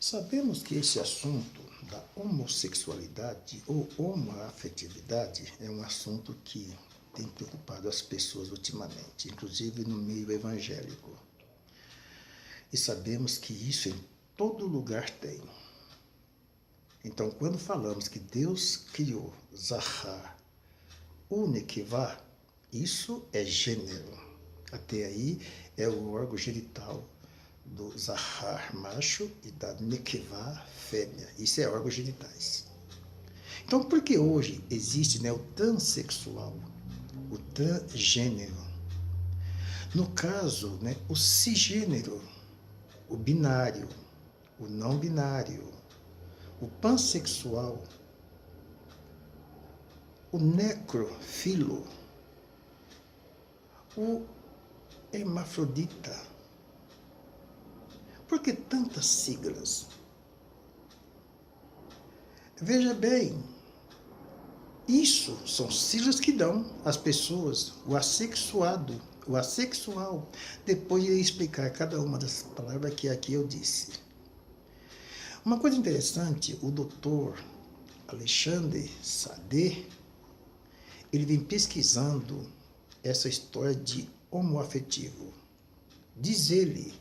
Sabemos que esse assunto da homossexualidade ou homoafetividade é um assunto que tem preocupado as pessoas ultimamente, inclusive no meio evangélico. E sabemos que isso em todo lugar tem. Então, quando falamos que Deus criou Zahar, Unekevá, isso é gênero. Até aí é o órgão genital do Zahar, macho, e da Nekevá, fêmea. Isso é órgãos genitais. Então, por que hoje existe, o transexual, o transgênero? No caso, o cisgênero, o binário, o não binário, o pansexual, o necrofilo, o hermafrodita. Por que tantas siglas? Veja bem, isso são siglas que dão às pessoas o assexuado, o assexual. Depois eu irei explicar cada uma das palavras que aqui eu disse. Uma coisa interessante, o doutor Alexandre Sade, ele vem pesquisando essa história de homoafetivo. Diz ele,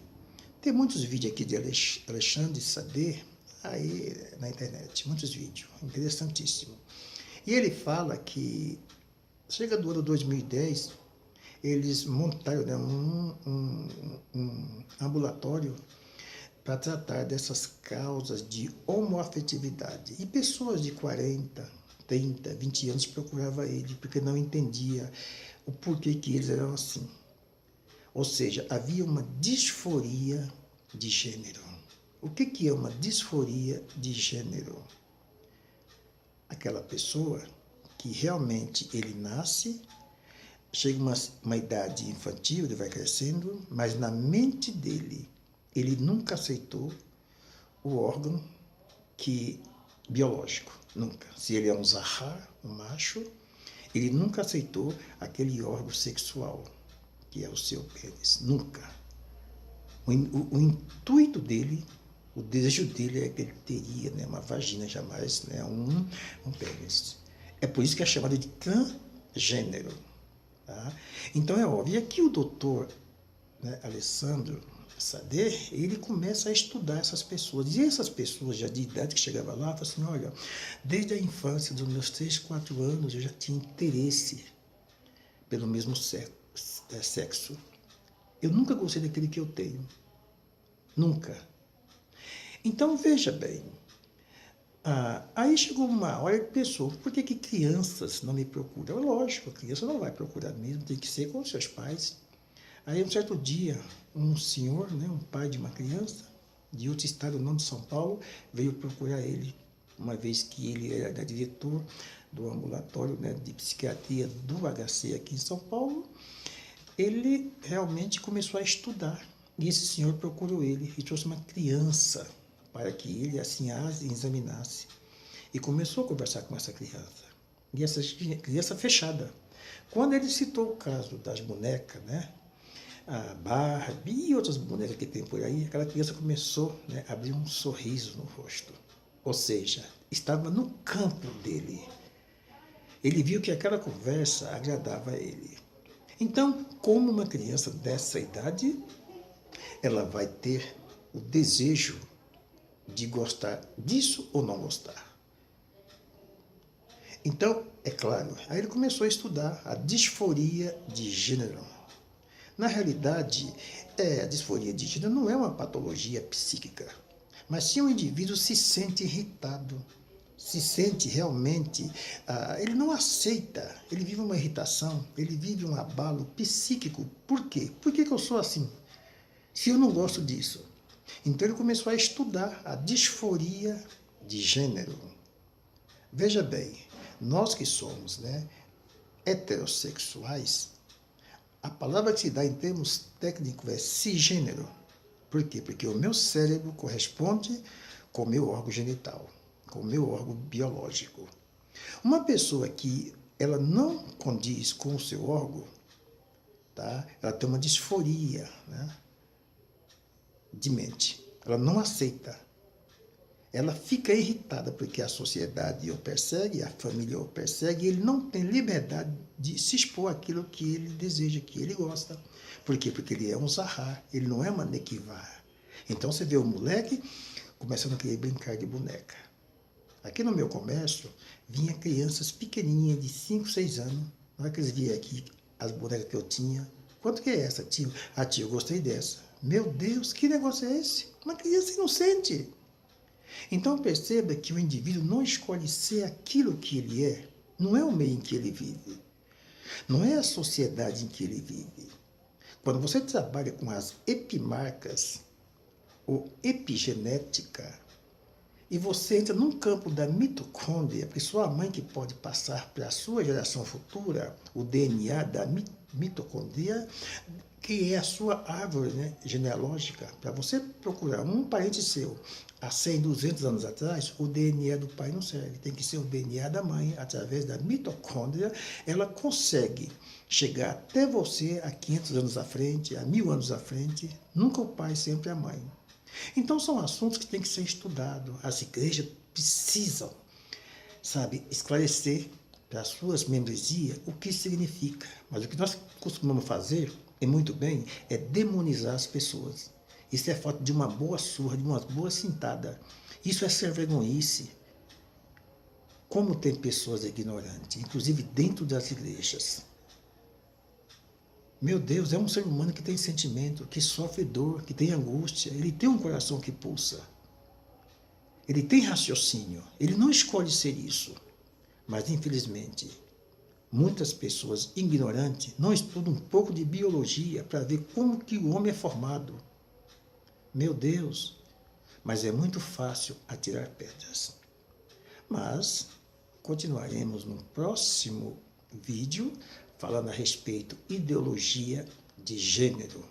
tem muitos vídeos aqui de Alexandre Sade aí na internet, muitos vídeos, interessantíssimo. E ele fala que, chega do ano 2010, eles montaram um ambulatório para tratar dessas causas de homoafetividade. E pessoas de 40, 30, 20 anos procuravam ele, porque não entendia o porquê que eles eram assim. Ou seja, havia uma disforia de gênero. O que é uma disforia de gênero? Aquela pessoa que realmente ele nasce, chega uma idade infantil, ele vai crescendo, mas na mente dele, ele nunca aceitou o órgão biológico, nunca. Se ele é um Zahar, um macho, ele nunca aceitou aquele órgão sexual, que é o seu pênis, nunca. O intuito dele, o desejo dele é que ele teria uma vagina, jamais um pênis. É por isso que é chamado de transgênero. Tá? Então é óbvio. E aqui o doutor Alessandro Sade, ele começa a estudar essas pessoas. E essas pessoas já de idade que chegavam lá, falavam assim, olha, desde a infância, dos meus 3, 4 anos, eu já tinha interesse pelo mesmo sexo. Eu nunca gostei daquele que eu tenho. Nunca. Então, veja bem. Aí chegou uma hora e pensou, por que crianças não me procuram? Lógico, a criança não vai procurar mesmo, tem que ser com os seus pais. Aí, um certo dia, um senhor, um pai de uma criança, de outro estado, não de São Paulo, veio procurar ele, uma vez que ele era diretor do ambulatório de psiquiatria do HC aqui em São Paulo. Ele realmente começou a estudar. E esse senhor procurou ele e trouxe uma criança para que ele assim a examinasse. E começou a conversar com essa criança. E essa criança fechada. Quando ele citou o caso das bonecas, a Barbie e outras bonecas que tem por aí, aquela criança começou a abrir um sorriso no rosto. Ou seja, estava no campo dele. Ele viu que aquela conversa agradava a ele. Então, como uma criança dessa idade, ela vai ter o desejo de gostar disso ou não gostar. Então, é claro, aí ele começou a estudar a disforia de gênero. Na realidade, a disforia de gênero não é uma patologia psíquica, mas se o indivíduo se sente irritado, se sente realmente, ele não aceita, ele vive uma irritação, ele vive um abalo psíquico. Por quê? Por que eu sou assim? Se eu não gosto disso. Então ele começou a estudar a disforia de gênero. Veja bem, nós que somos heterossexuais, a palavra que se dá em termos técnicos é cisgênero. Por quê? Porque o meu cérebro corresponde com o meu órgão genital, com o meu órgão biológico. Uma pessoa que ela não condiz com o seu órgão, ela tem uma disforia de mente. Ela não aceita. ela fica irritada porque a sociedade o persegue, a família o persegue, e ele não tem liberdade de se expor àquilo que ele deseja, que ele gosta. Por quê? Porque ele é um Zahar, ele não é uma Nekivá. Então você vê o moleque começando a querer brincar de boneca. Aqui no meu comércio, vinha crianças pequenininhas de 5, 6 anos. Na hora que eles viam aqui as bonecas que eu tinha, quanto que é essa, tio? Ah, tio, eu gostei dessa. Meu Deus, que negócio é esse? Uma criança inocente. Então perceba que o indivíduo não escolhe ser aquilo que ele é. Não é o meio em que ele vive. Não é a sociedade em que ele vive. Quando você trabalha com as epimarcas ou epigenética, e você entra num campo da mitocôndria, porque só a mãe que pode passar para a sua geração futura o DNA da mitocôndria, que é a sua árvore, né, genealógica. Para você procurar um parente seu há 100, 200 anos atrás, o DNA do pai não serve. Tem que ser o DNA da mãe. Através da mitocôndria, ela consegue chegar até você há 500 anos à frente, há 1000 anos à frente. Nunca o pai, sempre a mãe. Então são assuntos que têm que ser estudados. As igrejas precisam, sabe, esclarecer para as suas membresias o que significa. Mas o que nós costumamos fazer, e muito bem, é demonizar as pessoas. Isso é falta de uma boa surra, de uma boa cintada. Isso é ser vergonhice. Como tem pessoas ignorantes, inclusive dentro das igrejas. Meu Deus, é um ser humano que tem sentimento, que sofre dor, que tem angústia, ele tem um coração que pulsa. Ele tem raciocínio, ele não escolhe ser isso. Mas, infelizmente, muitas pessoas ignorantes não estudam um pouco de biologia para ver como que o homem é formado. Meu Deus, mas é muito fácil atirar pedras. Mas continuaremos no próximo vídeo falando a respeito ideologia de gênero.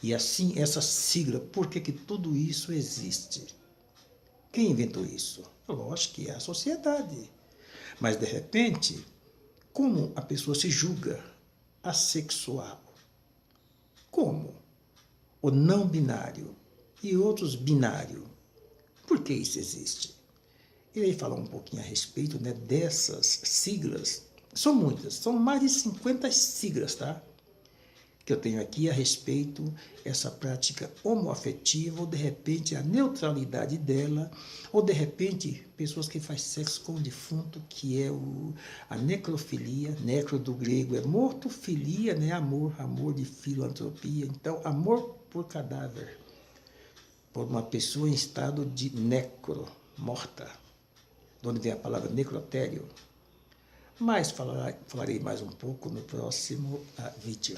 E assim, essa sigla, por que tudo isso existe? Quem inventou isso? Lógico que é a sociedade. Mas, de repente, como a pessoa se julga assexual? Como? O não binário e outros binários. Por que isso existe? Irei falar um pouquinho a respeito, né, dessas siglas. São muitas, são mais de 50 siglas, tá? Que eu tenho aqui a respeito essa prática homoafetiva, ou de repente a neutralidade dela, ou de repente pessoas que fazem sexo com o defunto, que é a necrofilia. Necro do grego é morto, filia, né? Amor, amor de filantropia. Então, amor por cadáver, por uma pessoa em estado de necro, morta, de onde vem a palavra necrotério. Mas falarei mais um pouco no próximo vídeo.